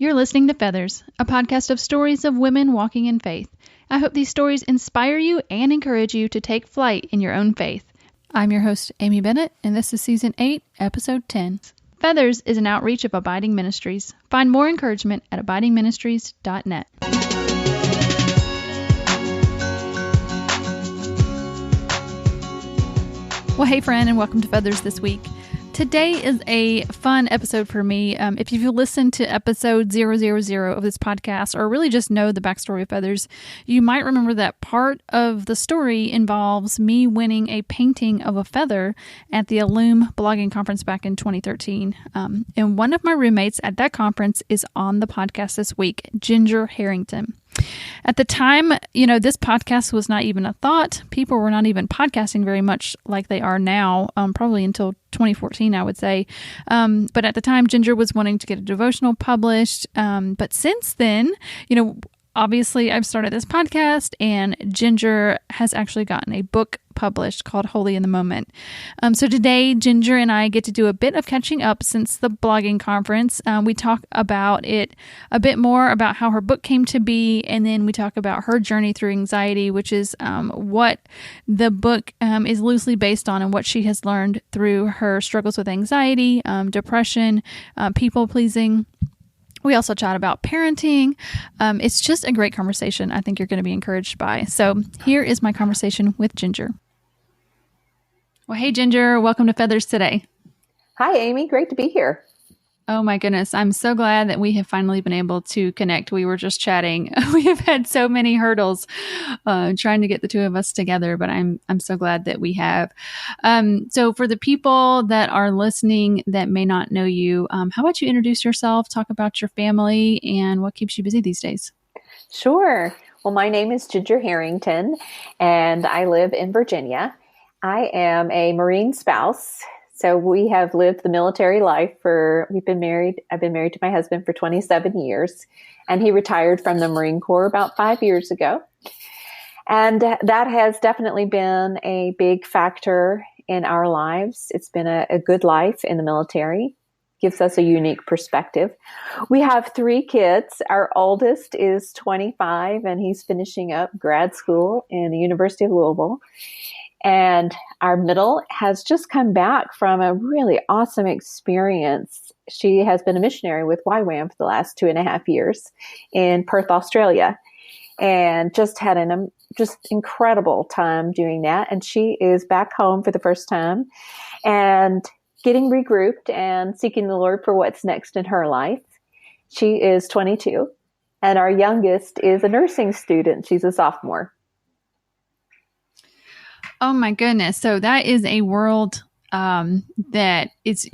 You're listening to Feathers, a podcast of stories of women walking in faith. I hope these stories inspire you and encourage you to take flight in your own faith. I'm your host, Amy Bennett, and this is Season 8, Episode 10. Feathers is an outreach of Abiding Ministries. Find more encouragement at abidingministries.net. Well, hey friend, and welcome to Feathers this week. Today is a fun episode for me. If you've listened to episode 000 of this podcast, or really just know the backstory of Feathers, you might remember that part of the story involves me winning a painting of a feather at the Illume blogging conference back in 2013. And one of my roommates at that conference is on the podcast this week, Ginger Harrington. At the time, this podcast was not even a thought. People were not even podcasting very much like they are now, probably until 2014, I would say. But at the time, Ginger was wanting to get a devotional published. But since then, obviously I've started this podcast, and Ginger has actually gotten a book published called Holy in the Moment. So today, Ginger and I get to do a bit of catching up since the blogging conference. We talk about it a bit more, about how her book came to be, and then we talk about her journey through anxiety, which is what the book is loosely based on, and what she has learned through her struggles with anxiety, depression, people-pleasing. We also chat about parenting. It's just a great conversation I think you're going to be encouraged by. So here is my conversation with Ginger. Well, hey, Ginger, welcome to Feathers today. Hi, Amy. Great to be here. Oh, my goodness. I'm so glad that we have finally been able to connect. We were just chatting. We have had so many hurdles trying to get the two of us together, but I'm so glad that we have. So for the people that are listening that may not know you, how about you introduce yourself, talk about your family, and what keeps you busy these days? Sure. Well, my name is Ginger Harrington, and I live in Virginia. I am a Marine spouse. So we have lived the military life I've been married to my husband for 27 years, and he retired from the Marine Corps about 5 years ago. And that has definitely been a big factor in our lives. It's been a good life in the military, gives us a unique perspective. We have 3 kids. Our oldest is 25, and he's finishing up grad school in the University of Louisville. And our middle has just come back from a really awesome experience. She has been a missionary with YWAM for the last 2.5 years in Perth, Australia, and just had an incredible time doing that. And she is back home for the first time and getting regrouped and seeking the Lord for what's next in her life. She is 22, and our youngest is a nursing student. She's a sophomore. Oh my goodness. So that is a world that is,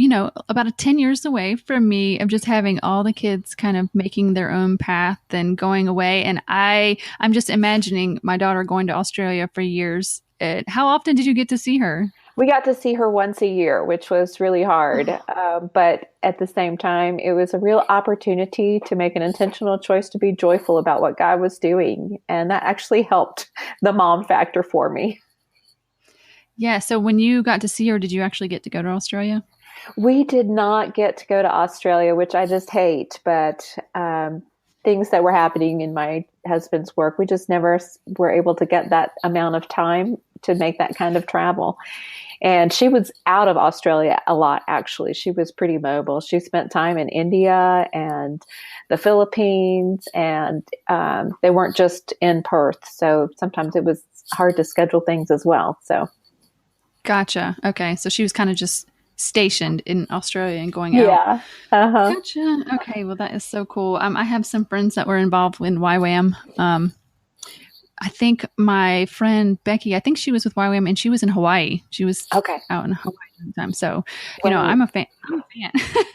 about 10 years away from me, of just having all the kids kind of making their own path and going away. And I'm just imagining my daughter going to Australia for years. How often did you get to see her? We got to see her once a year, which was really hard. But at the same time, it was a real opportunity to make an intentional choice to be joyful about what God was doing. And that actually helped the mom factor for me. Yeah. So when you got to see her, did you actually get to go to Australia? We did not get to go to Australia, which I just hate. But things that were happening in my husband's work, we just never were able to get that amount of time to make that kind of travel. And she was out of Australia a lot, actually. She was pretty mobile. She spent time in India and the Philippines, and they weren't just in Perth. So sometimes it was hard to schedule things as well. So. Gotcha. Okay. So she was kind of just stationed in Australia and going out. Yeah. Uh-huh. Gotcha. Okay. Well, that is so cool. I have some friends that were involved in YWAM. I think my friend Becky, I think she was with YWAM, and she was in Hawaii. She was out in Hawaii at the time. So, I'm a fan.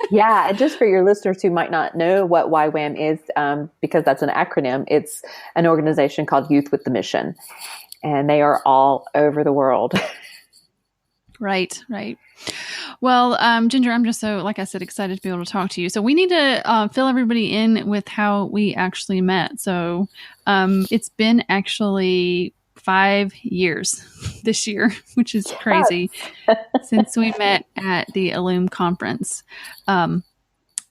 Yeah. And just for your listeners who might not know what YWAM is, because that's an acronym, it's an organization called Youth with the Mission, and they are all over the world. Right. Well, Ginger, I'm just so, like I said, excited to be able to talk to you. So we need to fill everybody in with how we actually met. So it's been actually 5 years this year, which is crazy, since we met at the Illume conference. And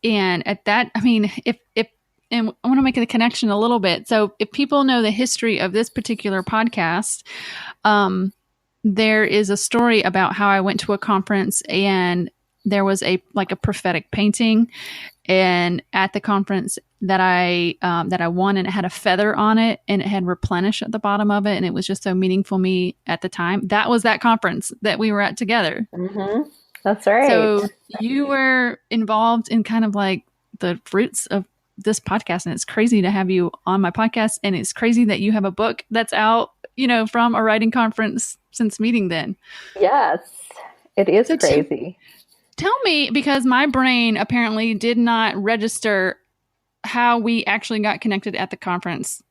at that, I mean, if and I want to make the connection a little bit. So if people know the history of this particular podcast, there is a story about how I went to a conference and there was a prophetic painting, and at the conference that I won, and it had a feather on it, and it had replenish at the bottom of it, and it was just so meaningful to me at the time. That was that conference that we were at together. Mm-hmm. That's right. So you were involved in kind of like the fruits of this podcast, and it's crazy to have you on my podcast, and it's crazy that you have a book that's out, from a writing conference since meeting then. Yes, it is crazy. Tell me, because my brain apparently did not register how we actually got connected at the conference.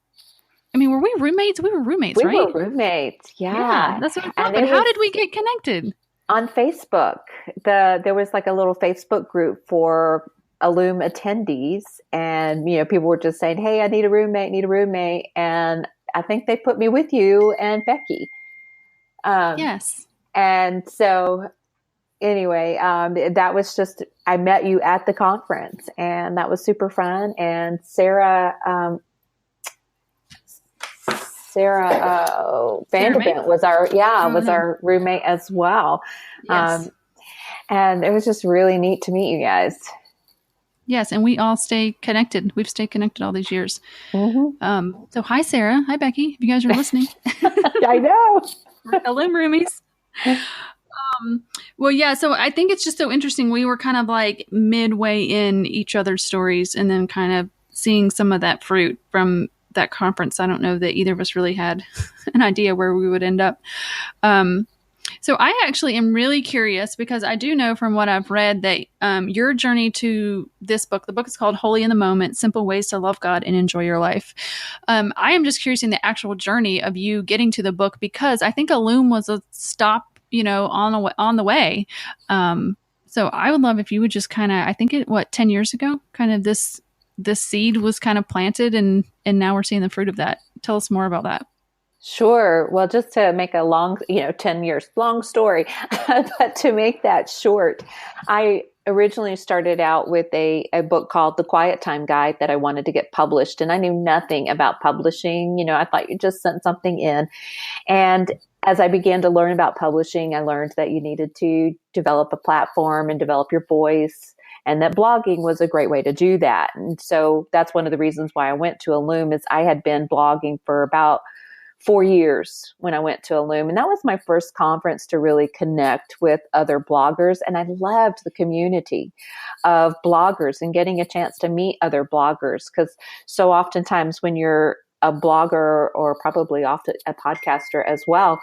I mean, were we roommates? We were roommates, right? We were roommates, yeah. That's what I thought. But how did we get connected? On Facebook. There was like a little Facebook group for Illum attendees, and people were just saying, "Hey, I need a roommate," and I think they put me with you and Becky. Yes. And so anyway, that was just, I met you at the conference, and that was super fun. And Sarah Vanderbilt was our roommate as well. Yes. And it was just really neat to meet you guys. Yes, and we all stay connected. We've stayed connected all these years. Mm-hmm. So hi, Sarah. Hi, Becky. If you guys are listening. I know. Hello, roomies. Well, yeah, so I think it's just so interesting. We were kind of like midway in each other's stories, and then kind of seeing some of that fruit from that conference. I don't know that either of us really had an idea where we would end up. So I actually am really curious, because I do know from what I've read that your journey to this book, the book is called Holy in the Moment, Simple Ways to Love God and Enjoy Your Life. I am just curious in the actual journey of you getting to the book, because I think Illum was a stop, on the way. So I would love if you would just kind of, I think 10 years ago, kind of this seed was kind of planted, and now we're seeing the fruit of that. Tell us more about that. Sure. Well, just to make a long, 10 years, long story, but to make that short, I originally started out with a book called The Quiet Time Guide that I wanted to get published. And I knew nothing about publishing. I thought you just sent something in. And as I began to learn about publishing, I learned that you needed to develop a platform and develop your voice, and that blogging was a great way to do that. And so that's one of the reasons why I went to Illum, is I had been blogging for about 4 years when I went to Illum. And that was my first conference to really connect with other bloggers. And I loved the community of bloggers and getting a chance to meet other bloggers. Because so oftentimes when you're a blogger, or probably often a podcaster as well,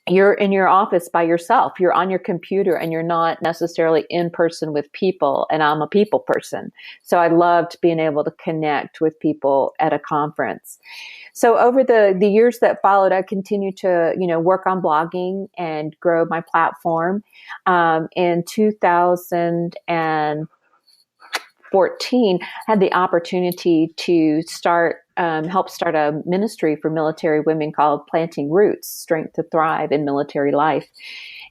you're in your office by yourself. You're on your computer, and you're not necessarily in person with people. And I'm a people person. So I loved being able to connect with people at a conference. So over the years that followed, I continued to, work on blogging and grow my platform. In 2014, I had the opportunity to help start a ministry for military women called Planting Roots, Strength to Thrive in Military Life.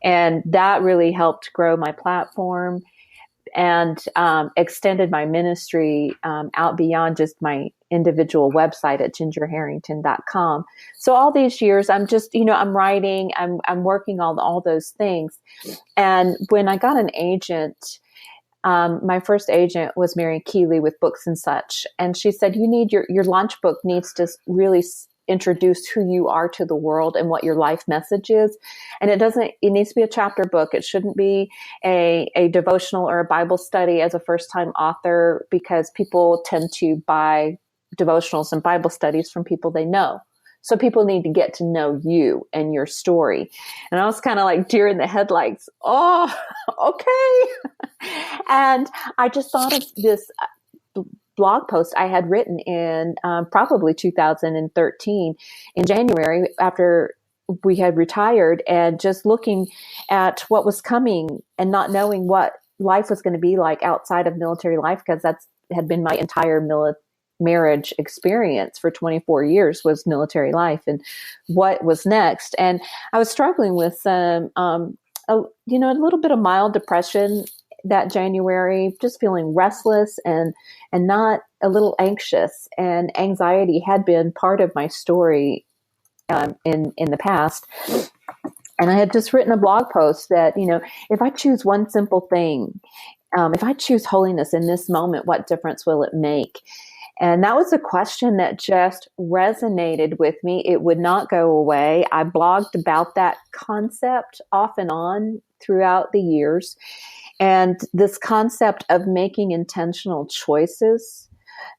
And that really helped grow my platform and extended my ministry out beyond just my individual website at gingerharrington.com. So all these years, I'm just, I'm writing, I'm working on all those things. And when I got an agent, my first agent was Mary Keeley with Books and Such. And she said, your launch book needs to really introduce who you are to the world and what your life message is. And it needs to be a chapter book. It shouldn't be a devotional or a Bible study as a first-time author, because people tend to buy devotionals and Bible studies from people they know. So people need to get to know you and your story. And I was kind of like deer in the headlights. Oh, okay. And I just thought of this blog post I had written in probably 2013 in January, after we had retired, and just looking at what was coming and not knowing what life was going to be like outside of military life, because had been my entire marriage experience for 24 years was military life, and what was next. And I was struggling with some, a little bit of mild depression that January, just feeling restless and not a little anxious. And anxiety had been part of my story in the past. And I had just written a blog post that, if I choose one simple thing, if I choose holiness in this moment, what difference will it make? And that was a question that just resonated with me. It would not go away. I blogged about that concept off and on throughout the years. And this concept of making intentional choices,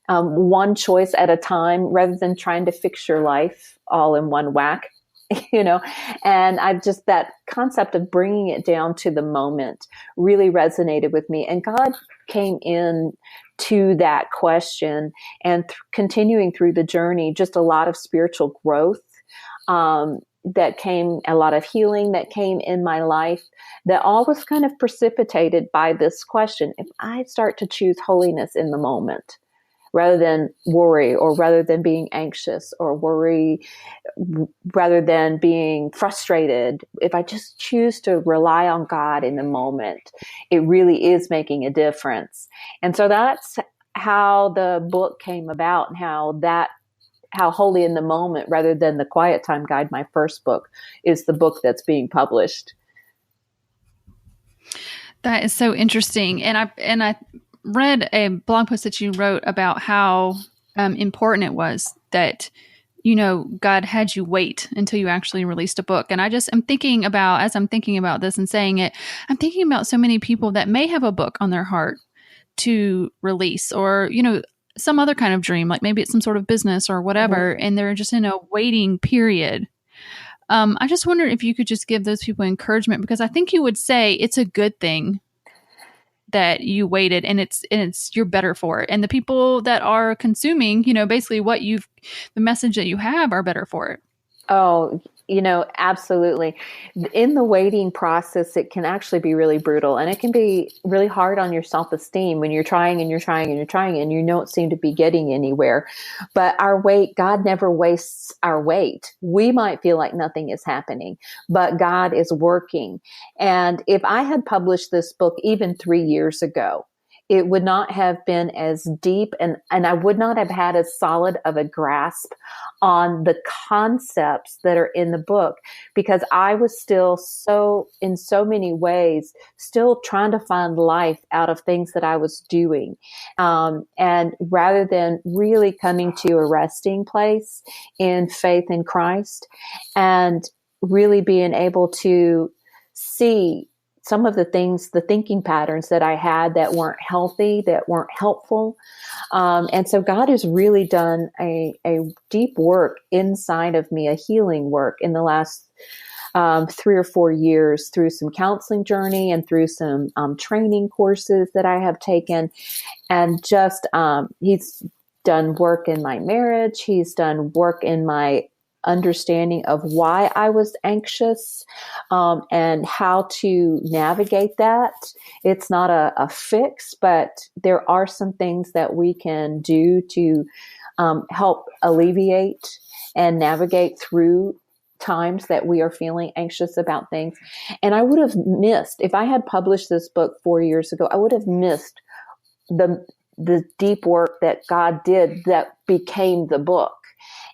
one choice at a time, rather than trying to fix your life all in one whack. And that concept of bringing it down to the moment really resonated with me. And God came in to that question and continuing through the journey, just a lot of spiritual growth, that came, a lot of healing that came in my life, that all was kind of precipitated by this question. If I start to choose holiness in the moment, rather than worry, or rather than being anxious or worry, rather than being frustrated, if I just choose to rely on God in the moment, it really is making a difference. And so that's how the book came about, and how Holy in the Moment, rather than the Quiet Time Guide, my first book, is the book that's being published. That is so interesting. And I read a blog post that you wrote about how important it was that, God had you wait until you actually released a book. And I'm thinking about, as I'm thinking about this and saying it, I'm thinking about so many people that may have a book on their heart to release, or, some other kind of dream, like maybe it's some sort of business or whatever, and they're just in a waiting period. I just wondered if you could just give those people encouragement, because I think you would say it's a good thing that you waited, and you're better for it. And the people that are consuming, basically the message that you have, are better for it. Oh, absolutely. In the waiting process, it can actually be really brutal, and it can be really hard on your self-esteem when you're trying and you're trying and you're trying and you don't seem to be getting anywhere. But our wait, God never wastes our wait. We might feel like nothing is happening, but God is working. And if I had published this book even 3 years ago, it would not have been as deep, and I would not have had as solid of a grasp on the concepts that are in the book, because I was still in so many ways, still trying to find life out of things that I was doing. And rather than really coming to a resting place in faith in Christ, and really being able to see some of the things, the thinking patterns that I had that weren't healthy, that weren't helpful. And so God has really done a deep work inside of me, a healing work in the last 3 or 4 years, through some counseling journey and through some training courses that I have taken. And just, he's done work in my marriage. He's done work in my understanding of why I was anxious, and how to navigate that. It's not a fix, but there are some things that we can do to help alleviate and navigate through times that we are feeling anxious about things. And I would have missed, if I had published this book 4 years ago, I would have missed the deep work that God did that became the book.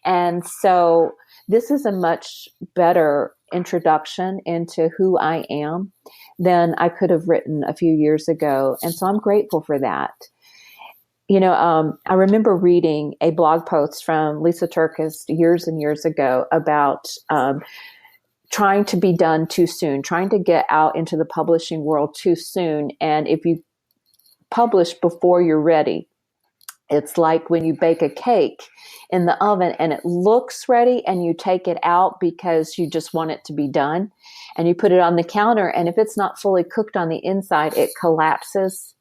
And so this is a much better introduction into who I am than I could have written a few years ago. And so I'm grateful for that. I remember reading a blog post from Lisa Turkis years and years ago about trying to be done too soon, trying to get out into the publishing world too soon. And if you publish before you're ready, it's like when you bake a cake in the oven and it looks ready and you take it out because you just want it to be done, and you put it on the counter, and if it's not fully cooked on the inside, it collapses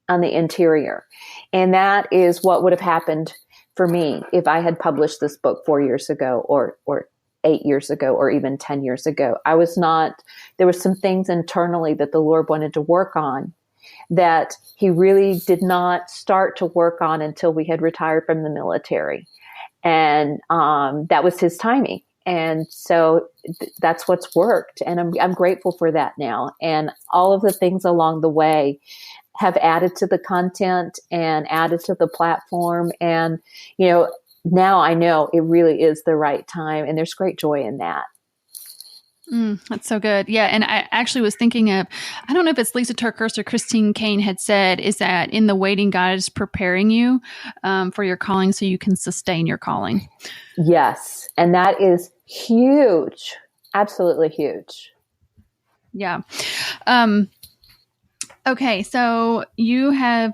on the interior. And that is what would have happened for me if I had published this book 4 years ago, or 8 years ago, or even 10 years ago. There were some things internally that the Lord wanted to work on that he really did not start to work on until we had retired from the military. And that was his timing. And so that's what's worked. And I'm grateful for that now. And all of the things along the way have added to the content and added to the platform. And, now I know it really is the right time, and there's great joy in that. That's so good. Yeah. And I actually was thinking of, I don't know if it's Lisa TerKeurst or Christine Kane had said, is that in the waiting, God is preparing you for your calling so you can sustain your calling. Yes. And that is huge. Absolutely huge. Yeah. Okay, so you have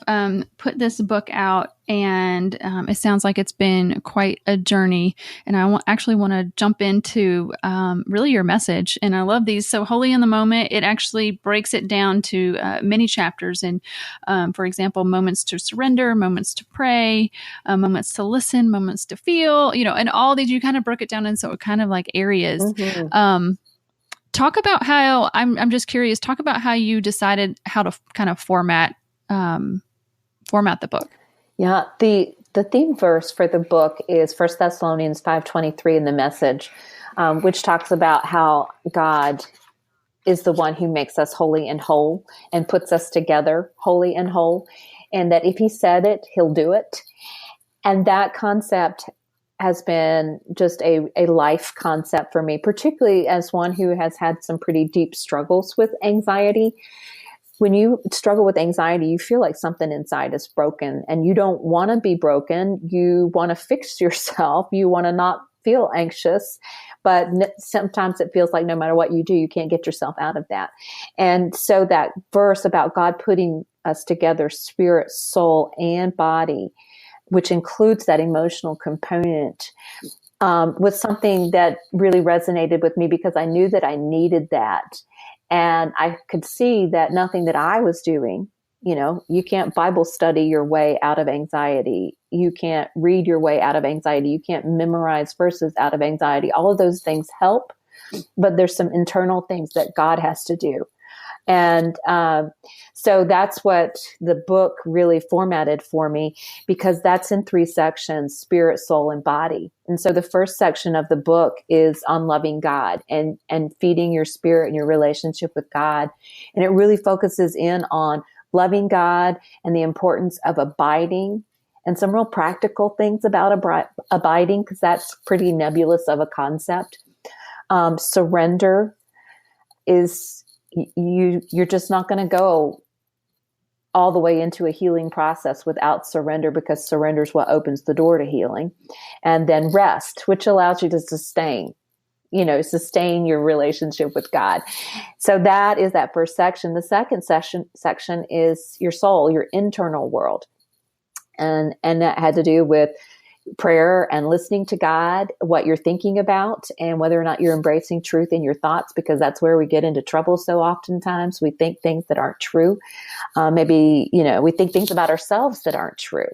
put this book out, and it sounds like it's been quite a journey. And I actually want to jump into really your message. And I love these. So, Holy in the Moment, it actually breaks it down to many chapters. And for example, moments to surrender, moments to pray, moments to listen, moments to feel. And all these, you kind of broke it down into kind of like areas. Mm-hmm. Talk about how, I'm just curious, talk about how you decided how to kind of format the book. Yeah. The theme verse for the book is 1 Thessalonians 5:23 in the Message, which talks about how God is the one who makes us holy and whole and puts us together holy and whole. And that if he said it, he'll do it. And that concept has been just a life concept for me, particularly as one who has had some pretty deep struggles with anxiety. When you struggle with anxiety, you feel like something inside is broken, and you don't want to be broken. You want to fix yourself. You want to not feel anxious, but sometimes it feels like no matter what you do, you can't get yourself out of that. And so that verse about God putting us together, spirit, soul, and body, which includes that emotional component, was something that really resonated with me because I knew that I needed that. And I could see that nothing that I was doing, you can't Bible study your way out of anxiety. You can't read your way out of anxiety. You can't memorize verses out of anxiety. All of those things help, but there's some internal things that God has to do. And so that's what the book really formatted for me, because that's in 3 sections: spirit, soul, and body. And so the first section of the book is on loving God and feeding your spirit and your relationship with God. And it really focuses in on loving God and the importance of abiding, and some real practical things about abiding, because that's pretty nebulous of a concept. Surrender is... You're just not going to go all the way into a healing process without surrender, because surrender is what opens the door to healing. And then rest, which allows you to sustain your relationship with God. So that is that first section. The second section is your soul, your internal world. And that had to do with prayer and listening to God, what you're thinking about, and whether or not you're embracing truth in your thoughts, because that's where we get into trouble so oftentimes. We think things that aren't true. Maybe, we think things about ourselves that aren't true,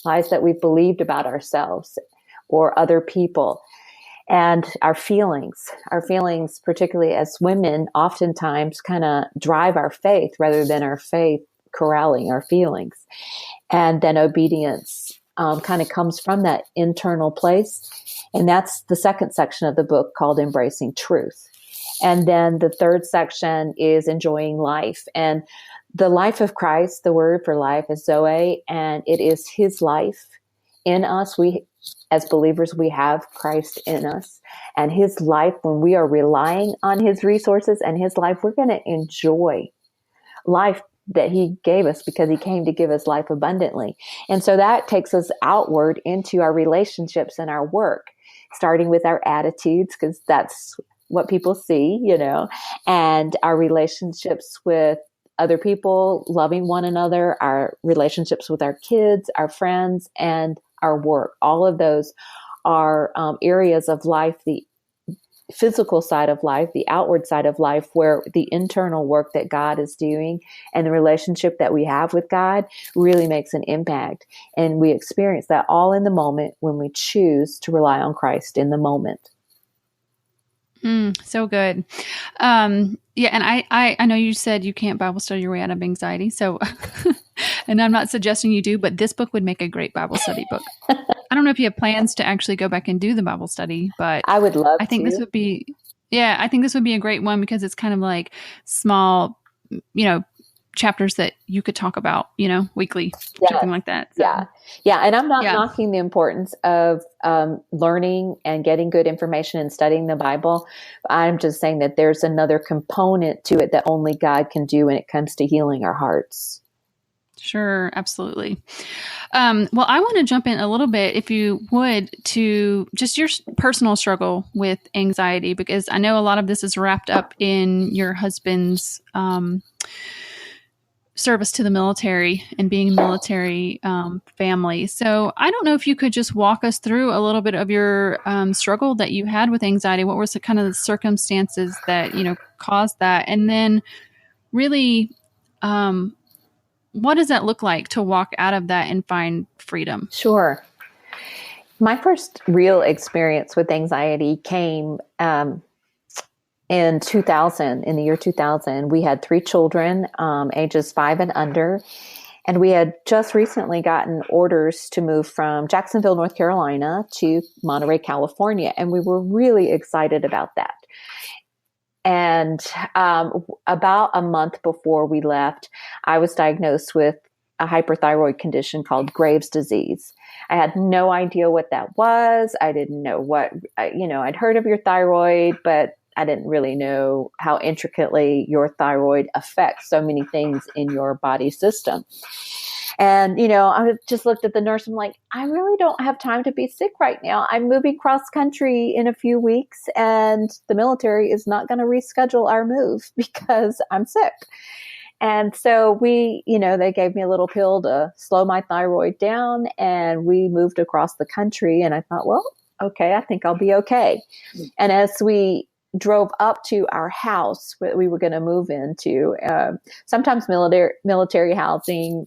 lies that we've believed about ourselves or other people. And our feelings, particularly as women, oftentimes kind of drive our faith rather than our faith corralling our feelings. And then obedience kind of comes from that internal place. And that's the second section of the book, called Embracing Truth. And then the third section is enjoying life. And the life of Christ, the word for life is Zoe, and it is his life in us. We, as believers, we have Christ in us. And his life, when we are relying on his resources and his life, we're going to enjoy life that he gave us, because he came to give us life abundantly. And so that takes us outward into our relationships and our work, starting with our attitudes, because that's what people see, and our relationships with other people, loving one another, our relationships with our kids, our friends, and our work. All of those are areas of life, the physical side of life, the outward side of life, where the internal work that God is doing and the relationship that we have with God really makes an impact. And we experience that all in the moment when we choose to rely on Christ in the moment. So good. Yeah. And I know you said you can't Bible study your way out of anxiety. So And I'm not suggesting you do, but this book would make a great Bible study book. I don't know if you have plans to actually go back and do the Bible study, but I would love I think to. this would be, I think this would be a great one because it's kind of like small, chapters that you could talk about, weekly, something like that. So, yeah. And I'm not knocking the importance of learning and getting good information and studying the Bible. I'm just saying that there's another component to it that only God can do when it comes to healing our hearts. Sure, absolutely. Well, I want to jump in a little bit, if you would, to just your personal struggle with anxiety, because I know a lot of this is wrapped up in your husband's service to the military and being a military family. So I don't know if you could just walk us through a little bit of your struggle that you had with anxiety. What were the kind of the circumstances that, caused that? And then really, what does that look like to walk out of that and find freedom? Sure. My first real experience with anxiety came in 2000, in the year 2000. We had 3 children, ages 5 and under, and we had just recently gotten orders to move from Jacksonville, North Carolina to Monterey, California, and we were really excited about that. And about a month before we left, I was diagnosed with a hyperthyroid condition called Graves' disease. I had no idea what that was. I didn't know what, I'd heard of your thyroid, but I didn't really know how intricately your thyroid affects so many things in your body system. And, I just looked at the nurse. I'm like, I really don't have time to be sick right now. I'm moving cross country in a few weeks, and the military is not going to reschedule our move because I'm sick. And so they gave me a little pill to slow my thyroid down, and we moved across the country. And I thought, well, okay, I think I'll be okay. And as we drove up to our house that we were going to move into, sometimes military housing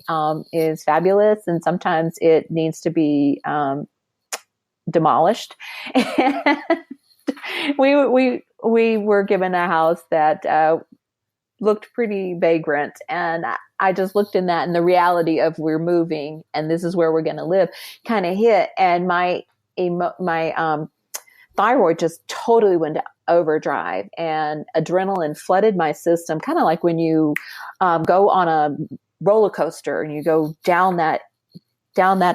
is fabulous, and sometimes it needs to be demolished. And we were given a house that looked pretty vagrant, and I just looked in that, and the reality of we're moving and this is where we're going to live kind of hit, and my thyroid just totally went to overdrive, and adrenaline flooded my system, kind of like when you go on a roller coaster and you go down that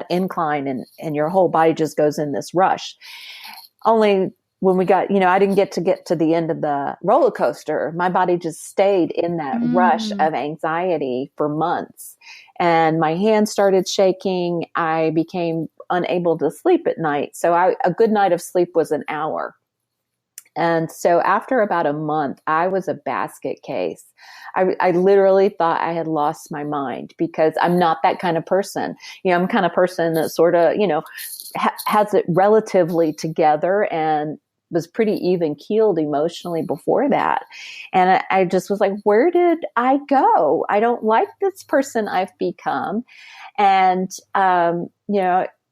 incline, and your whole body just goes in this rush. Only when we got, I didn't get to the end of the roller coaster. My body just stayed in that rush of anxiety for months, and my hands started shaking. I became unable to sleep at night. So a good night of sleep was an hour. And so after about a month, I was a basket case. I literally thought I had lost my mind, because I'm not that kind of person. I'm the kind of person that sort of, has it relatively together and was pretty even keeled emotionally before that. And I just was like, where did I go? I don't like this person I've become. And,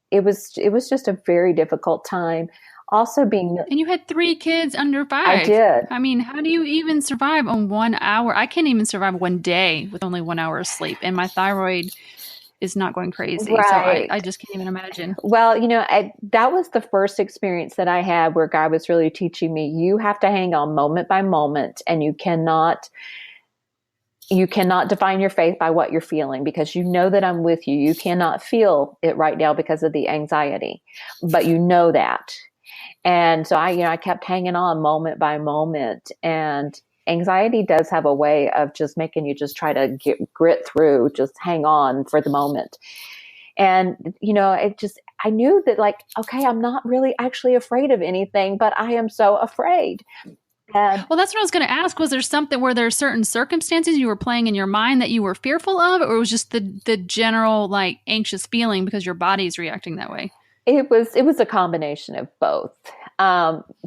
it was just a very difficult time. Also and you had 3 kids under 5. I did. I mean, how do you even survive on 1 hour? I can't even survive one day with only 1 hour of sleep, and my thyroid is not going crazy. Right. So I just can't even imagine. Well, that was the first experience that I had where God was really teaching me, you have to hang on moment by moment, and you cannot define your faith by what you're feeling, because you know that I'm with you. You cannot feel it right now because of the anxiety, but you know that. And so I kept hanging on moment by moment, and anxiety does have a way of just making you just try to grit through, just hang on for the moment. And, I knew that, like, okay, I'm not really actually afraid of anything, but I am so afraid. Well, that's what I was going to ask. Was there something, were there certain circumstances you were playing in your mind that you were fearful of, or was just the general, like, anxious feeling because your body's reacting that way? It was a combination of both.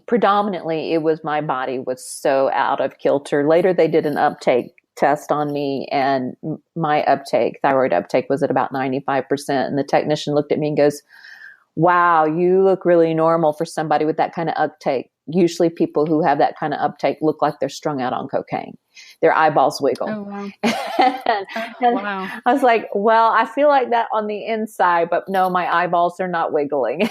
Predominantly, it was my body was so out of kilter. Later, they did an uptake test on me, and my thyroid uptake was at about 95%. And the technician looked at me and goes, wow, you look really normal for somebody with that kind of uptake. Usually people who have that kind of uptake look like they're strung out on cocaine. their eyeballs wiggle. Oh, wow. And Wow. I was like, well, I feel like that on the inside, but no, my eyeballs are not wiggling.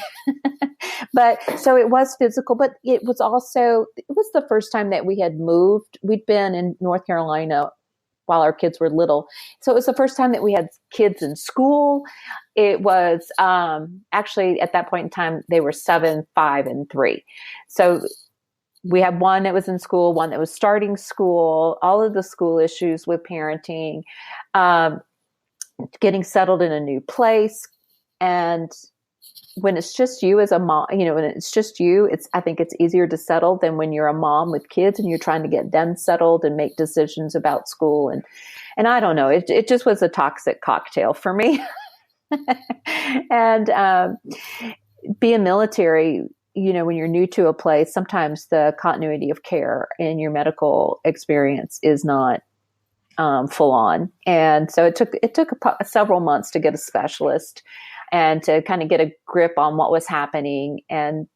But so it was physical, but it was the first time that we had moved. We'd been in North Carolina while our kids were little. So it was the first time that we had kids in school. It was actually at that point in time, they were 7, 5, and 3. So we had one that was in school, one that was starting school, all of the school issues with parenting, getting settled in a new place. And when it's just you as a mom, when it's just you, I think it's easier to settle than when you're a mom with kids and you're trying to get them settled and make decisions about school. And I don't know, it just was a toxic cocktail for me. And being military, when you're new to a place, sometimes the continuity of care in your medical experience is not full on. And so it took several months to get a specialist and to kind of get a grip on what was happening. And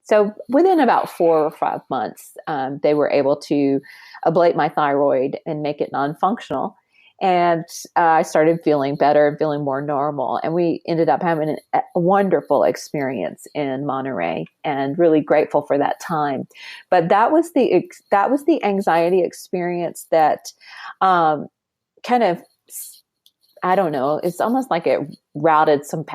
so within about 4 or 5 months, they were able to ablate my thyroid and make it non-functional. And I started feeling better and feeling more normal. And we ended up having a wonderful experience in Monterey, and really grateful for that time. But that was the anxiety experience that kind of, I don't know, it's almost like it routed some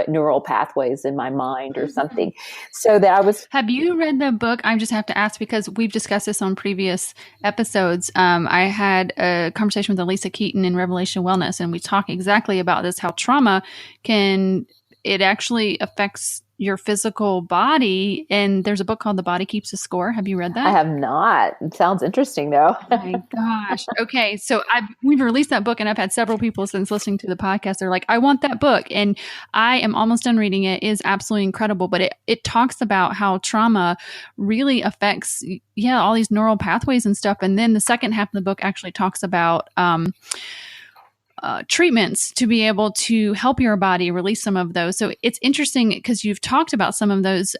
neural pathways in my mind or something. So that Have you read the book? I just have to ask because we've discussed this on previous episodes. I had a conversation with Elisa Keaton in Revelation Wellness, and we talk exactly about this, how trauma it actually affects your physical body. And there's a book called The Body Keeps a Score. Have you read that? I have not. It sounds interesting though. Oh my gosh. Okay. So we've released that book, and I've had several people since listening to the podcast. They're like, I want that book. And I am almost done reading it. It is absolutely incredible. But it talks about how trauma really affects, all these neural pathways and stuff. And then the second half of the book actually talks about, treatments to be able to help your body release some of those. So it's interesting because you've talked about some of those,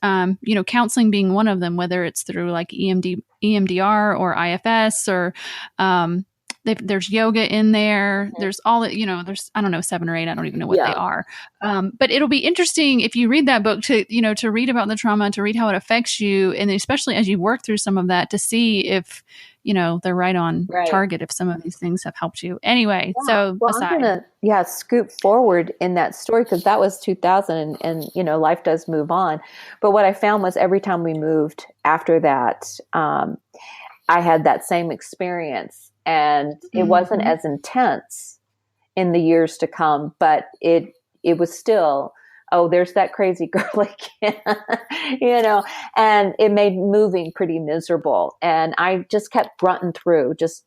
counseling being one of them, whether it's through like EMDR or IFS or there's yoga in there. There's all that, there's, I don't know, 7 or 8. I don't even know what they are. But it'll be interesting if you read that book to read about the trauma, to read how it affects you. And especially as you work through some of that, to see if, they're right on target, if some of these things have helped you. Anyway, I'm going to scoop forward in that story because that was 2000 and life does move on. But what I found was every time we moved after that, I had that same experience, and it wasn't as intense in the years to come, but it was still, there's that crazy girl again, and it made moving pretty miserable. And I just kept grunting through, just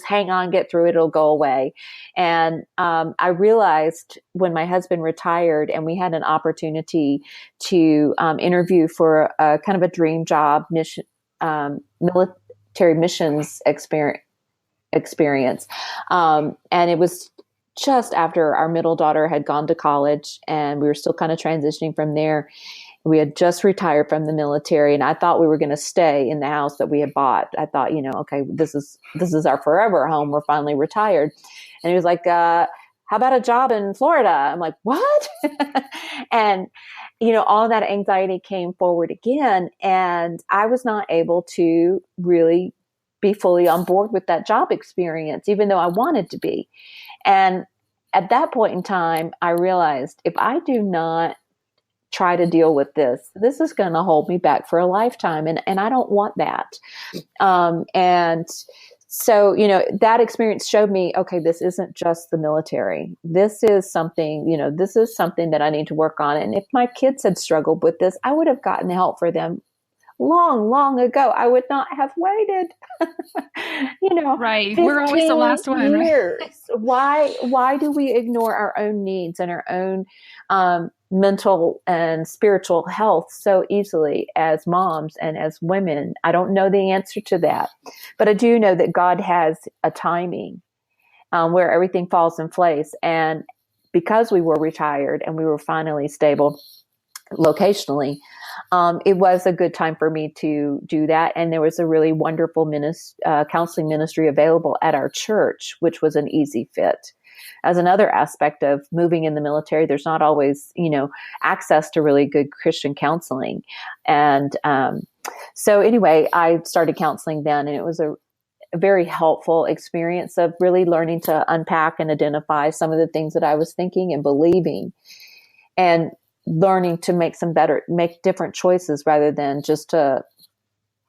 hang on, get through it, it'll go away. And I realized when my husband retired and we had an opportunity to interview for a kind of a dream job, mission, military missions experience. And it was just after our middle daughter had gone to college, and we were still kind of transitioning from there. We had just retired from the military, and I thought we were going to stay in the house that we had bought. I thought, okay, this is our forever home. We're finally retired. And he was like, how about a job in Florida? I'm like, what? And, all that anxiety came forward again, and I was not able to really be fully on board with that job experience, even though I wanted to be. And at that point in time, I realized if I do not try to deal with this is going to hold me back for a lifetime. And I don't want that. And so, that experience showed me, okay, this isn't just the military. This is something that I need to work on. And if my kids had struggled with this, I would have gotten help for them long, long ago. I would not have waited. Right. We're always the last one. Years. Right? Why do we ignore our own needs and our own mental and spiritual health so easily as moms and as women? I don't know the answer to that, but I do know that God has a timing where everything falls in place. And because we were retired and we were finally stable locationally, it was a good time for me to do that. And there was a really wonderful counseling ministry available at our church, which was an easy fit. As another aspect of moving in the military, there's not always, access to really good Christian counseling. And so anyway, I started counseling then, and it was a very helpful experience of really learning to unpack and identify some of the things that I was thinking and believing, and learning to make different choices rather than just to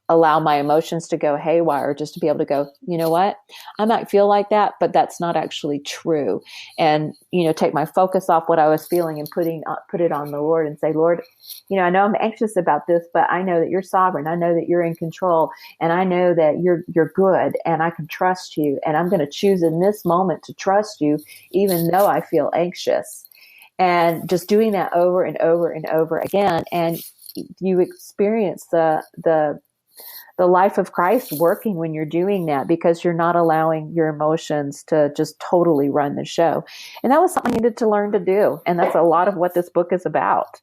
allow my emotions to go haywire, just to be able to go, you know what, I might feel like that, but that's not actually true. And, take my focus off what I was feeling and put it on the Lord and say, Lord, I know I'm anxious about this, but I know that you're sovereign. I know that you're in control, and I know that you're good, and I can trust you. And I'm going to choose in this moment to trust you, even though I feel anxious. And just doing that over and over and over again. And you experience the life of Christ working when you're doing that, because you're not allowing your emotions to just totally run the show. And that was something I needed to learn to do. And that's a lot of what this book is about.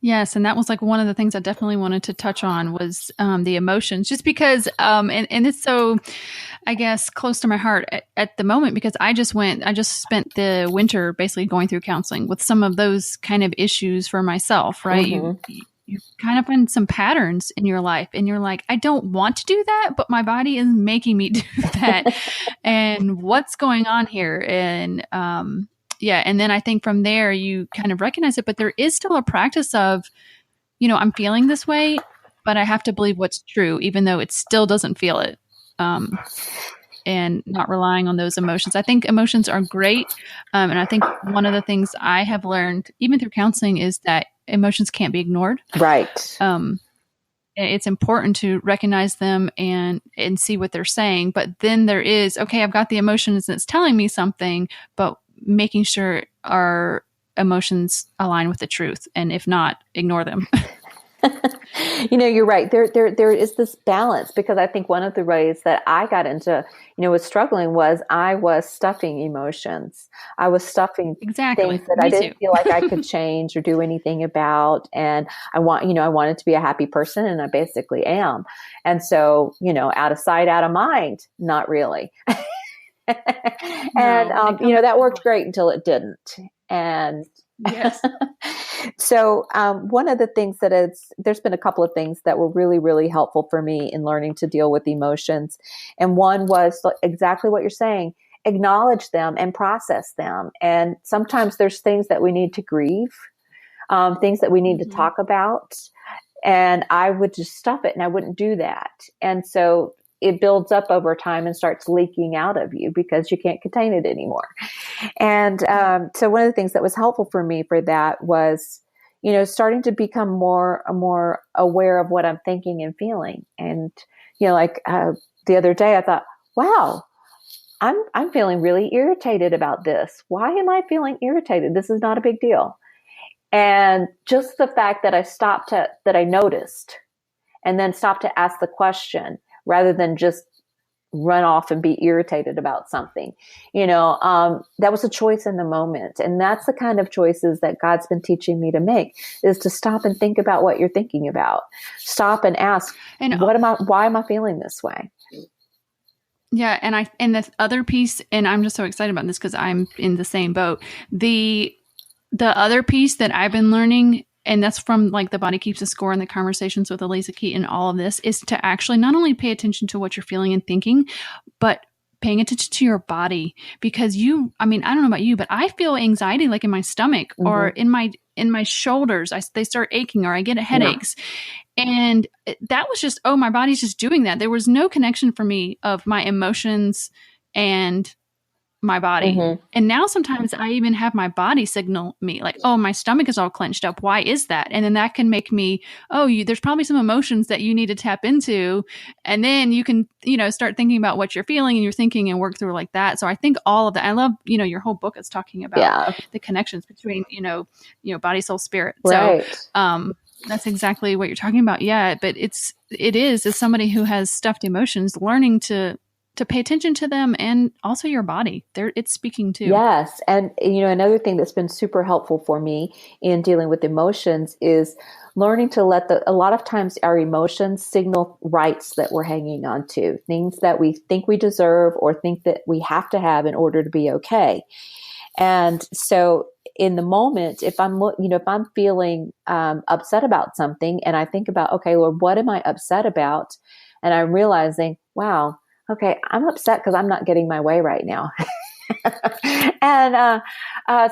Yes. And that was like one of the things I definitely wanted to touch on was the emotions, just because, and it's so, I guess, close to my heart at the moment, because I just spent the winter basically going through counseling with some of those kind of issues for myself, right? Mm-hmm. You kind of find some patterns in your life, and you're like, I don't want to do that, but my body is making me do that. And what's going on here? And, and then I think from there you kind of recognize it, but there is still a practice of, I'm feeling this way, but I have to believe what's true, even though it still doesn't feel it. And not relying on those emotions. I think emotions are great. And I think one of the things I have learned, even through counseling, is that emotions can't be ignored. Right. It's important to recognize them and see what they're saying. But then there is, okay, I've got the emotions and it's telling me something, but making sure our emotions align with the truth. And if not, ignore them. You're right. There is this balance, because I think one of the ways that I got into, was struggling was I was stuffing emotions. I was stuffing things that I didn't feel like I could change or do anything about. And I wanted to be a happy person, and I basically am. And so, out of sight, out of mind, not really. And, that worked great until it didn't. And yes. So one of the things there's been a couple of things that were really, really helpful for me in learning to deal with emotions. And one was exactly what you're saying, acknowledge them and process them. And sometimes there's things that we need to grieve, things that we need to talk about. And I would just stuff it, and I wouldn't do that. And so it builds up over time and starts leaking out of you because you can't contain it anymore. And so one of the things that was helpful for me for that was, starting to become more aware of what I'm thinking and feeling. And, the other day I thought, wow, I'm feeling really irritated about this. Why am I feeling irritated? This is not a big deal. And just the fact that that I noticed and then stopped to ask the question, rather than just run off and be irritated about something, that was a choice in the moment. And that's the kind of choices that God's been teaching me to make, is to stop and think about what you're thinking about. Stop and ask, why am I feeling this way? Yeah. And the other piece, and I'm just so excited about this because I'm in the same boat. The other piece that I've been learning, and that's from like The Body Keeps the Score and the Conversations with Elisa Keaton, all of this, is to actually not only pay attention to what you're feeling and thinking, but paying attention to your body. Because I don't know about you, but I feel anxiety like in my stomach or in my shoulders. They start aching, or I get headaches. Yeah. And that was just, my body's just doing that. There was no connection for me of my emotions and my body. And now sometimes I even have my body signal me like, my stomach is all clenched up. Why is that? And then that can make me, there's probably some emotions that you need to tap into. And then you can, start thinking about what you're feeling and you're thinking and work through like that. So I think all of that, I love, your whole book is talking about the connections between, body, soul, spirit. Right. So, that's exactly what you're talking about. Yeah. But it is as somebody who has stuffed emotions, learning to pay attention to them, and also your body. It's speaking too. Yes. And, another thing that's been super helpful for me in dealing with emotions is learning to a lot of times our emotions signal rights that we're hanging on to, things that we think we deserve or think that we have to have in order to be okay. And so in the moment, if I'm feeling upset about something and I think about, okay, Lord, what am I upset about? And I'm realizing, wow, okay, I'm upset because I'm not getting my way right now. And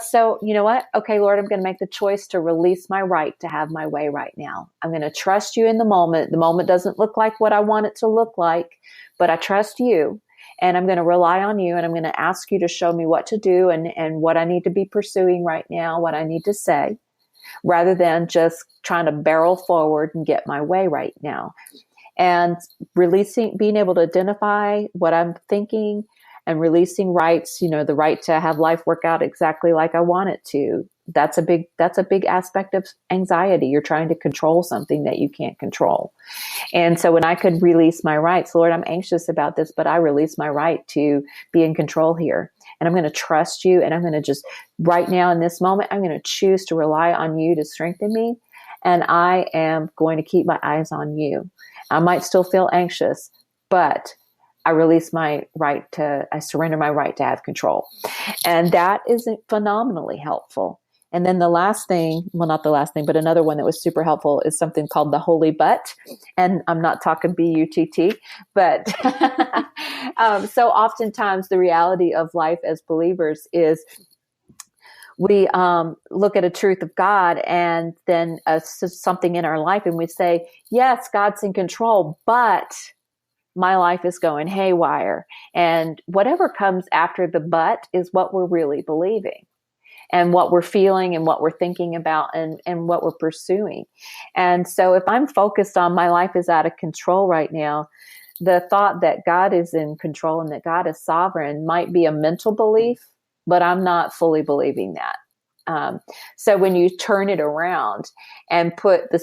so, you know what? Okay, Lord, I'm going to make the choice to release my right to have my way right now. I'm going to trust you in the moment. The moment doesn't look like what I want it to look like, but I trust you. And I'm going to rely on you, and I'm going to ask you to show me what to do and what I need to be pursuing right now, what I need to say, rather than just trying to barrel forward and get my way right now. And being able to identify what I'm thinking and releasing rights, the right to have life work out exactly like I want it to. That's a big aspect of anxiety. You're trying to control something that you can't control. And so when I could release my rights, Lord, I'm anxious about this, but I release my right to be in control here. And I'm going to trust you. And I'm going to just right now in this moment, I'm going to choose to rely on you to strengthen me. And I am going to keep my eyes on you. I might still feel anxious, but I surrender my right to have control. And that is phenomenally helpful. And then the last thing, well, not the last thing, but another one that was super helpful is something called the holy but. And I'm not talking B-U-T-T, but so oftentimes the reality of life as believers is we look at a truth of God and then something in our life and we say, yes, God's in control, but my life is going haywire. And whatever comes after the but is what we're really believing and what we're feeling and what we're thinking about and what we're pursuing. And so if I'm focused on my life is out of control right now, the thought that God is in control and that God is sovereign might be a mental belief, but I'm not fully believing that. So when you turn it around and put the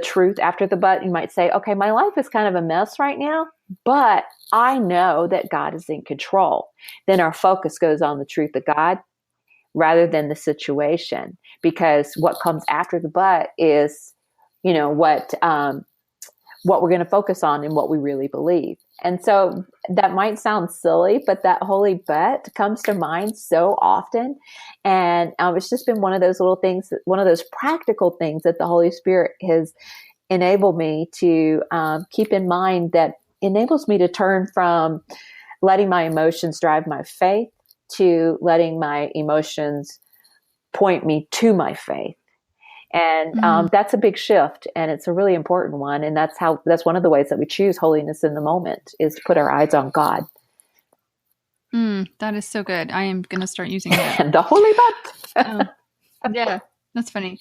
truth after the but, you might say, okay, my life is kind of a mess right now, but I know that God is in control. Then our focus goes on the truth of God rather than the situation, because what comes after the but is, what we're going to focus on and what we really believe. And so that might sound silly, but that holy but comes to mind so often. And it's just been one of those little things, one of those practical things that the Holy Spirit has enabled me to keep in mind, that enables me to turn from letting my emotions drive my faith to letting my emotions point me to my faith. And that's a big shift, and it's a really important one. And that's one of the ways that we choose holiness in the moment, is to put our eyes on God. That is so good. I am going to start using that. And the holy but. Yeah, that's funny.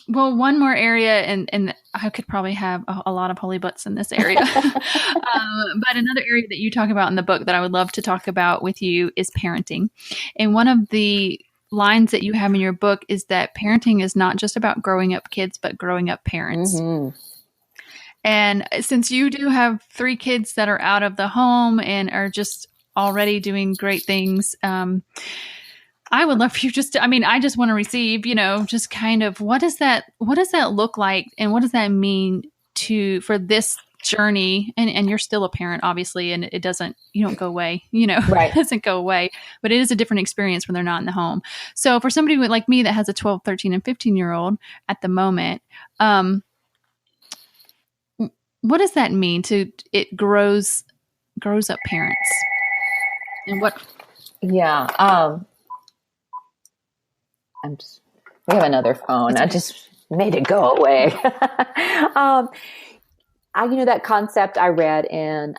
Well, one more area, and I could probably have a lot of holy butts in this area. But another area that you talk about in the book that I would love to talk about with you is parenting. And one of the lines that you have in your book is that parenting is not just about growing up kids, but growing up parents. Mm-hmm. And since you do have 3 kids that are out of the home and are just already doing great things, I would love for you I just want to receive, just kind of what does that look like, and what does that mean for this journey? And you're still a parent, obviously, and you don't go away, right. It doesn't go away, but it is a different experience when they're not in the home. So for somebody like me that has a 12, 13, and 15-year-old at the moment, what does that mean it grows up parents? And what? Yeah. We have another phone. I just made it go away. That concept I read in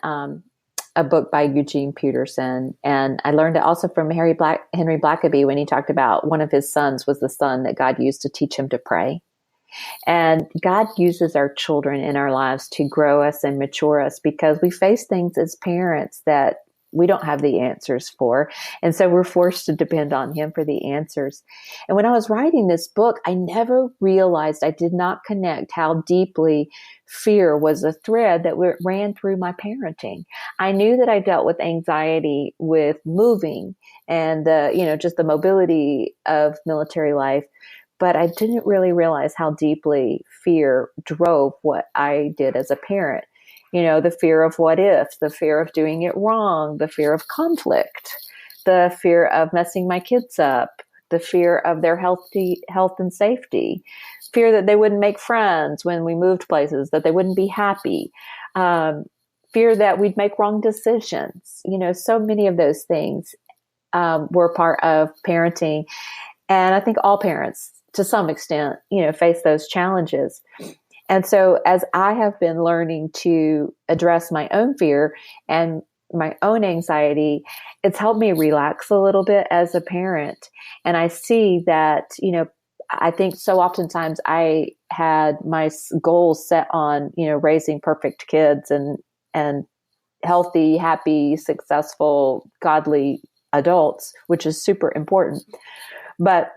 a book by Eugene Peterson, and I learned it also from Henry Blackaby when he talked about one of his sons was the son that God used to teach him to pray. And God uses our children in our lives to grow us and mature us, because we face things as parents that we don't have the answers for. And so we're forced to depend on him for the answers. And when I was writing this book, I never realized, I did not connect how deeply fear was a thread that ran through my parenting. I knew that I dealt with anxiety with moving and just the mobility of military life, but I didn't really realize how deeply fear drove what I did as a parent. The fear of what if, the fear of doing it wrong, the fear of conflict, the fear of messing my kids up, the fear of their health and safety, fear that they wouldn't make friends when we moved places, that they wouldn't be happy, fear that we'd make wrong decisions. So many of those things were part of parenting. And I think all parents, to some extent, face those challenges. And so as I have been learning to address my own fear and my own anxiety, it's helped me relax a little bit as a parent. And I see that, I think so oftentimes I had my goals set on, raising perfect kids and healthy, happy, successful, godly adults, which is super important. But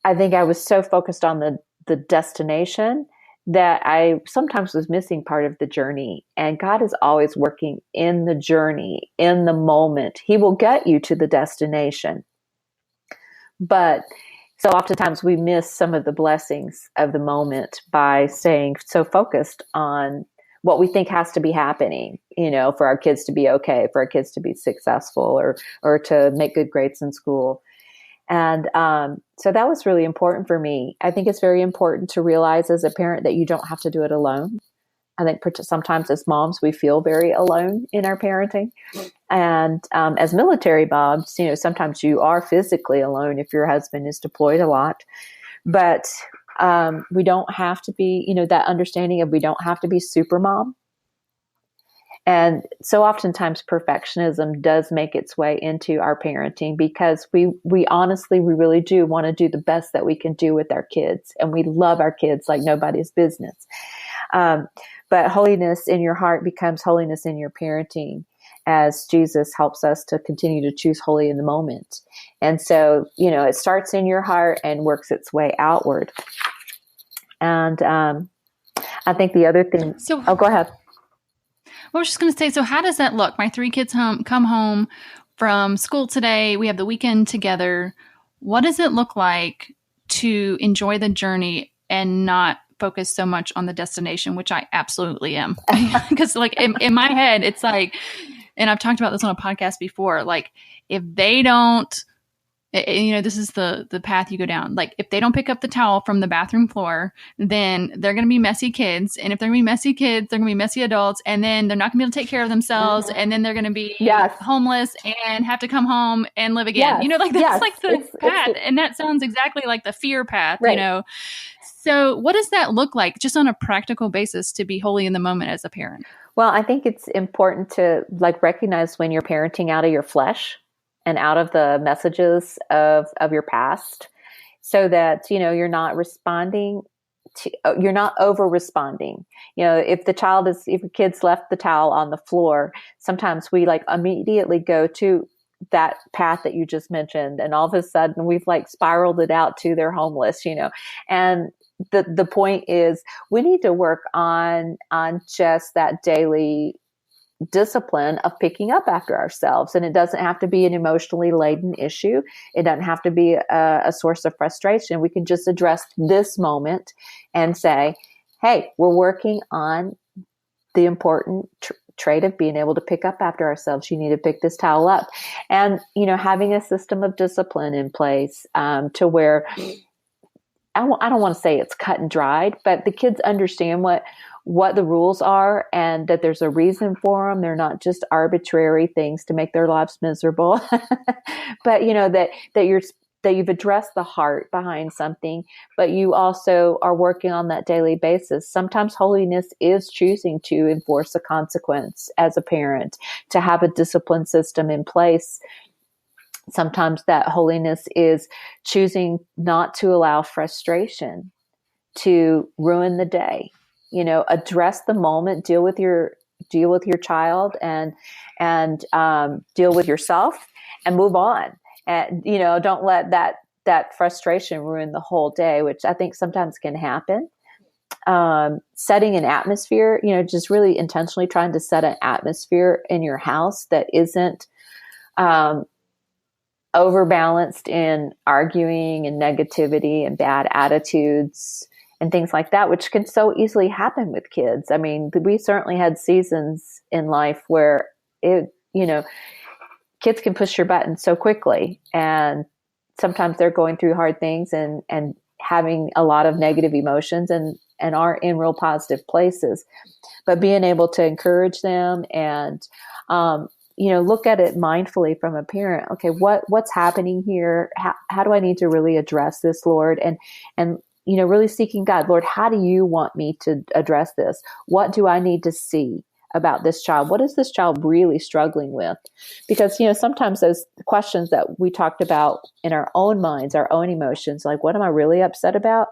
I think I was so focused on the destination that I sometimes was missing part of the journey. And God is always working in the journey, in the moment. He will get you to the destination. But so oftentimes we miss some of the blessings of the moment by staying so focused on what we think has to be happening, for our kids to be okay, for our kids to be successful or to make good grades in school. And so that was really important for me. I think it's very important to realize as a parent that you don't have to do it alone. I think sometimes as moms, we feel very alone in our parenting. And as military moms, sometimes you are physically alone if your husband is deployed a lot. But we don't have to be, that understanding of we don't have to be super mom. And so oftentimes perfectionism does make its way into our parenting because we really do want to do the best that we can do with our kids. And we love our kids like nobody's business. But holiness in your heart becomes holiness in your parenting as Jesus helps us to continue to choose holy in the moment. And so, it starts in your heart and works its way outward. And I think the other thing, go ahead. I was just going to say, so how does that look? My 3 kids come home from school today. We have the weekend together. What does it look like to enjoy the journey and not focus so much on the destination, which I absolutely am? Because in my head, it's like, and I've talked about this on a podcast before, like if they don't, this is the path you go down. Like if they don't pick up the towel from the bathroom floor, then they're going to be messy kids. And if they're going to be messy kids, they're going to be messy adults. And then they're not going to be able to take care of themselves. And then they're going to be homeless and have to come home and live again. That's like the path. And that sounds exactly like the fear path, right. So what does that look like just on a practical basis to be holy in the moment as a parent? Well, I think it's important to recognize when you're parenting out of your flesh and out of the messages of your past so that, you're not responding you're not over responding. If your kids left the towel on the floor, sometimes we immediately go to that path that you just mentioned. And all of a sudden we've spiraled it out to they're homeless, and the point is we need to work on just that daily discipline of picking up after ourselves. And it doesn't have to be an emotionally laden issue. It doesn't have to be a source of frustration. We can just address this moment and say, hey, we're working on the important trait of being able to pick up after ourselves. You need to pick this towel up. And, having a system of discipline in place to where I don't want to say it's cut and dried, but the kids understand what the rules are and that there's a reason for them. They're not just arbitrary things to make their lives miserable, but that you've addressed the heart behind something, but you also are working on that daily basis. Sometimes holiness is choosing to enforce a consequence as a parent, to have a discipline system in place. Sometimes that holiness is choosing not to allow frustration to ruin the day. Address the moment, deal with your deal with your child and deal with yourself and move on. And, don't let that frustration ruin the whole day, which I think sometimes can happen. Setting an atmosphere, just really intentionally trying to set an atmosphere in your house that isn't overbalanced in arguing and negativity and bad attitudes and things like that, which can so easily happen with kids. I mean, we certainly had seasons in life where kids can push your button so quickly, and sometimes they're going through hard things and having a lot of negative emotions and aren't in real positive places. But being able to encourage them and look at it mindfully from a parent. Okay, what's happening here? How do I need to really address this, Lord? And really seeking God, Lord, how do you want me to address this? What do I need to see about this child? What is this child really struggling with? Because, sometimes those questions that we talked about in our own minds, our own emotions, like, what am I really upset about?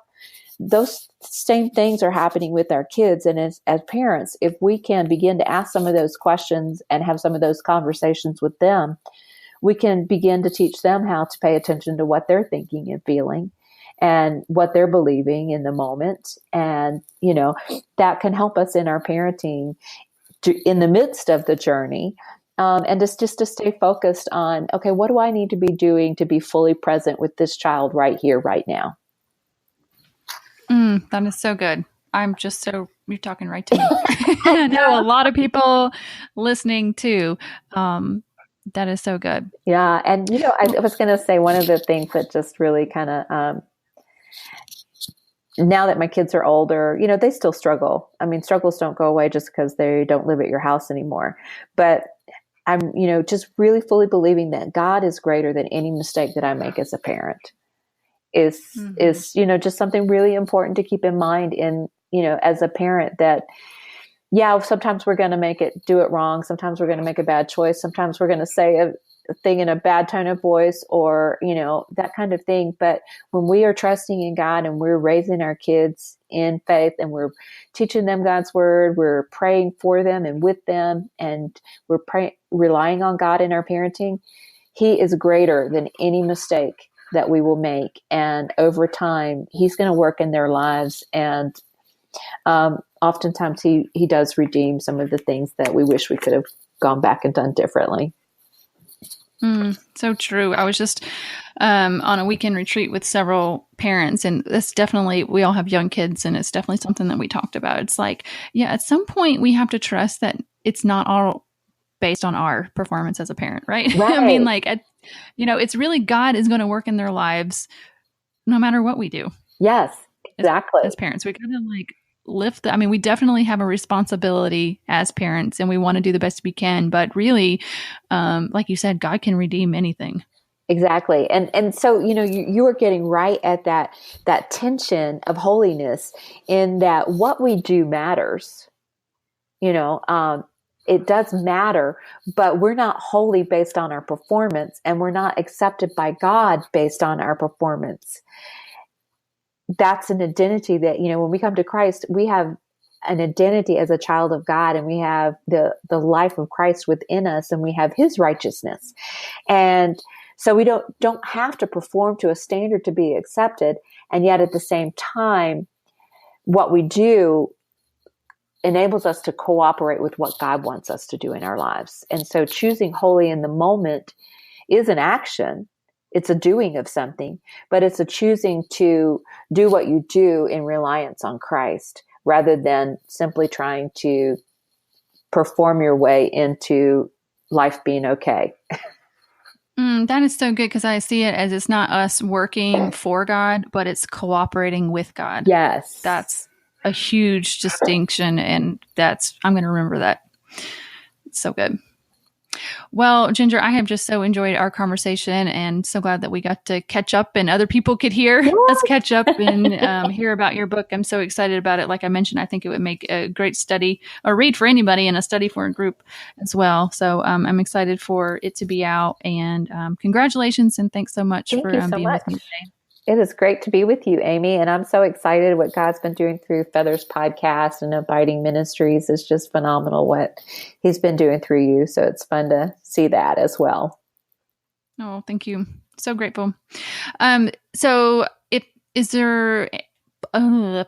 Those same things are happening with our kids. And as parents, if we can begin to ask some of those questions and have some of those conversations with them, we can begin to teach them how to pay attention to what they're thinking and feeling and what they're believing in the moment. And, that can help us in our parenting in the midst of the journey. And just to stay focused on, okay, what do I need to be doing to be fully present with this child right here, right now? That is so good. You're talking right to me. I know a lot of people listening too. That is so good. Yeah. And, I was going to say one of the things that just really kind of, now that my kids are older, they still struggle. I mean, struggles don't go away just because they don't live at your house anymore. But I'm, just really fully believing that God is greater than any mistake that I make as a parent. Is just something really important to keep in mind as a parent, that, sometimes we're going to do it wrong. Sometimes we're going to make a bad choice. Sometimes we're going to say a thing in a bad tone of voice or, that kind of thing. But when we are trusting in God and we're raising our kids in faith and we're teaching them God's word, we're praying for them and with them, and we're relying on God in our parenting, He is greater than any mistake that we will make. And over time, He's going to work in their lives. And oftentimes he does redeem some of the things that we wish we could have gone back and done differently. So true. I was just on a weekend retreat with several parents, and we all have young kids, and it's definitely something that we talked about. It's like, at some point we have to trust that it's not all based on our performance as a parent, right? Right. I mean, it's really God is going to work in their lives no matter what we do. Yes, exactly. As parents, we kind of we definitely have a responsibility as parents, and we want to do the best we can. But really, like you said, God can redeem anything. Exactly. And so, you are getting right at that tension of holiness, in that what we do matters. It does matter, but we're not holy based on our performance, and we're not accepted by God based on our performance. That's an identity that, when we come to Christ, we have an identity as a child of God, and we have the life of Christ within us, and we have His righteousness. And so we don't have to perform to a standard to be accepted. And yet at the same time, what we do enables us to cooperate with what God wants us to do in our lives. And so choosing holy in the moment is an action. It's a doing of something, but it's a choosing to do what you do in reliance on Christ, rather than simply trying to perform your way into life being okay. That is so good, because I see it as it's not us working for God, but it's cooperating with God. Yes. That's a huge distinction, and I'm going to remember that. It's so good. Well, Ginger, I have just so enjoyed our conversation, and so glad that we got to catch up and other people could hear us catch up and hear about your book. I'm so excited about it. Like I mentioned, I think it would make a great study or read for anybody, and a study for a group as well. So I'm excited for it to be out, and congratulations, and thanks so much for being with me today. It is great to be with you, Amy. And I'm so excited what God's been doing through Feathers podcast and Abiding Ministries is just phenomenal what he's been doing through you. So it's fun to see that as well. Oh, thank you. So grateful. So if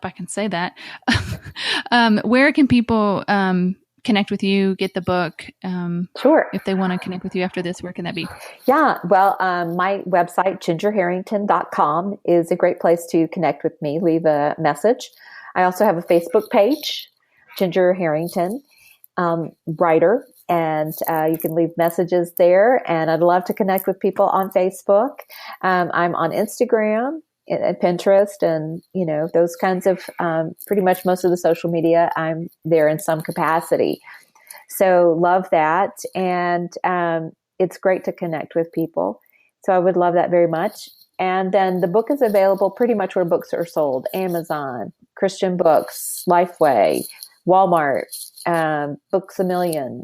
I can say that, where can people connect with you, get the book? Sure. If they want to connect with you after this, where can that be? Yeah. Well, my website, gingerharrington.com, is a great place to connect with me, leave a message. I also have a Facebook page, Ginger Harrington, writer, and you can leave messages there. And I'd love to connect with people on Facebook. I'm on Instagram and Pinterest and, those kinds of, pretty much most of the social media, I'm there in some capacity. So love that. And it's great to connect with people. So I would love that very much. And then the book is available pretty much where books are sold: Amazon, Christian Books, Lifeway, Walmart, Books A Million.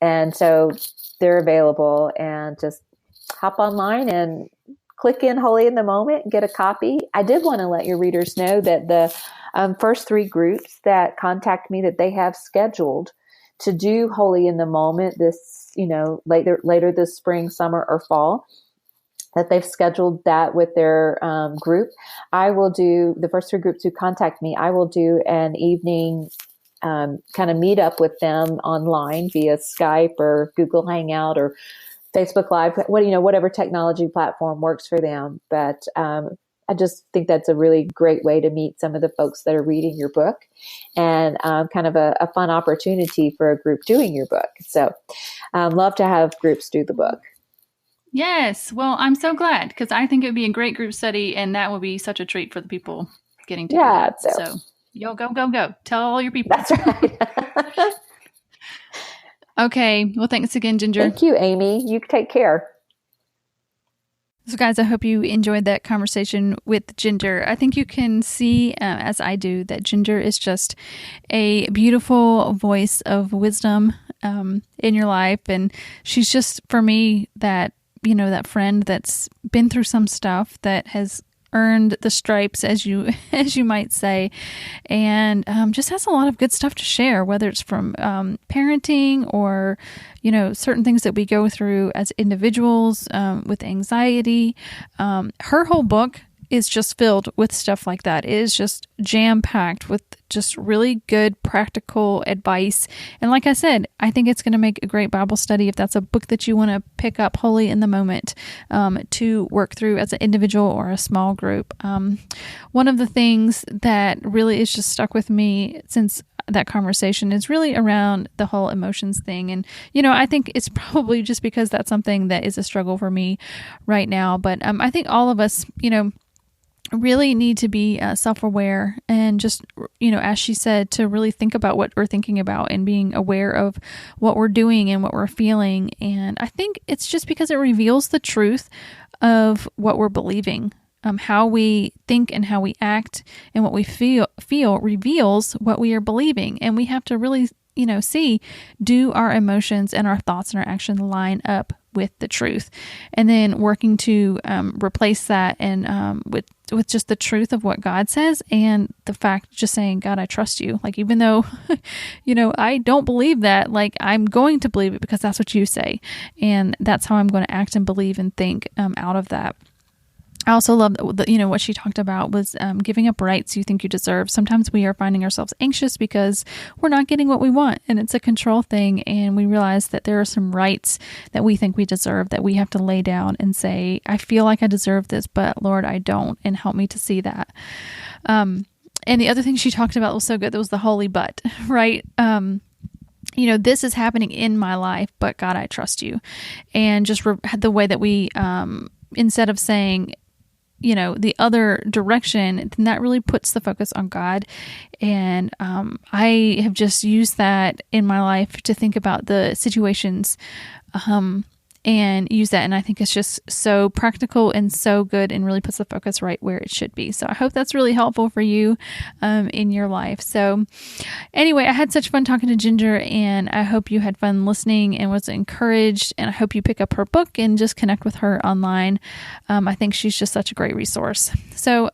And so they're available, and just hop online and click in Holy in the Moment and get a copy. I did want to let your readers know that the first 3 groups that contact me, that they have scheduled to do Holy in the Moment this, later this spring, summer, or fall, that they've scheduled that with their group. I will do, the first 3 groups who contact me, I will do an evening kind of meet up with them online via Skype or Google Hangout or Facebook Live, whatever technology platform works for them. But I just think that's a really great way to meet some of the folks that are reading your book, and kind of a fun opportunity for a group doing your book. So love to have groups do the book. Yes. Well, I'm so glad, because I think it would be a great group study, and that would be such a treat for the people getting to do that. So yo, go. Tell all your people. That's right. Okay. Well, thanks again, Ginger. Thank you, Amy. You take care. So guys, I hope you enjoyed that conversation with Ginger. I think you can see, as I do, that Ginger is just a beautiful voice of wisdom in your life. And she's just, for me, that friend that's been through some stuff, that has earned the stripes, as you might say, and just has a lot of good stuff to share, whether it's from parenting or certain things that we go through as individuals with anxiety. Her whole book is just filled with stuff like that. It is just jam-packed with just really good practical advice. And like I said, I think it's going to make a great Bible study if that's a book that you want to pick up Holy in the Moment to work through as an individual or a small group. One of the things that really is just stuck with me since that conversation is really around the whole emotions thing. And, I think it's probably just because that's something that is a struggle for me right now. But I think all of us, really need to be self-aware, and just, as she said, to really think about what we're thinking about and being aware of what we're doing and what we're feeling. And I think it's just because it reveals the truth of what we're believing. How we think and how we act and what we feel reveals what we are believing. And we have to really, see, do our emotions and our thoughts and our actions line up with the truth, and then working to replace that and with just the truth of what God says, and the fact just saying, God, I trust you. Like, even though, I don't believe that, like, I'm going to believe it because that's what you say. And that's how I'm going to act and believe and think out of that. I also love that, what she talked about was giving up rights you think you deserve. Sometimes we are finding ourselves anxious because we're not getting what we want, and it's a control thing. And we realize that there are some rights that we think we deserve that we have to lay down and say, I feel like I deserve this, but Lord, I don't, and help me to see that. And the other thing she talked about was so good. That was the holy but, right? This is happening in my life, but God, I trust you. And just the way that we, instead of saying, the other direction, then that really puts the focus on God. And I have just used that in my life to think about the situations and use that. And I think it's just so practical and so good and really puts the focus right where it should be. So I hope that's really helpful for you in your life. So anyway, I had such fun talking to Ginger, and I hope you had fun listening and was encouraged, and I hope you pick up her book and just connect with her online. I think she's just such a great resource. So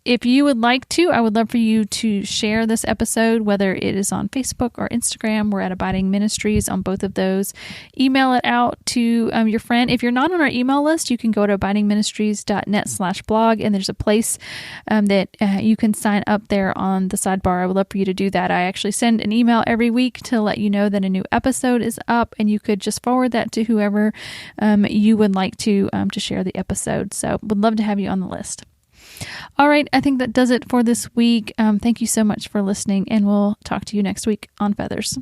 if you would like to, I would love for you to share this episode, whether it is on Facebook or Instagram. We're at Abiding Ministries on both of those. Email it out to your friend. If you're not on our email list, you can go to abidingministries.net/blog, and there's a place that you can sign up there on the sidebar. I would love for you to do that. I actually send an email every week to let you know that a new episode is up, and you could just forward that to whoever you would like to share the episode. So would love to have you on the list. All right, I think that does it for this week. Thank you so much for listening, and we'll talk to you next week on Feathers.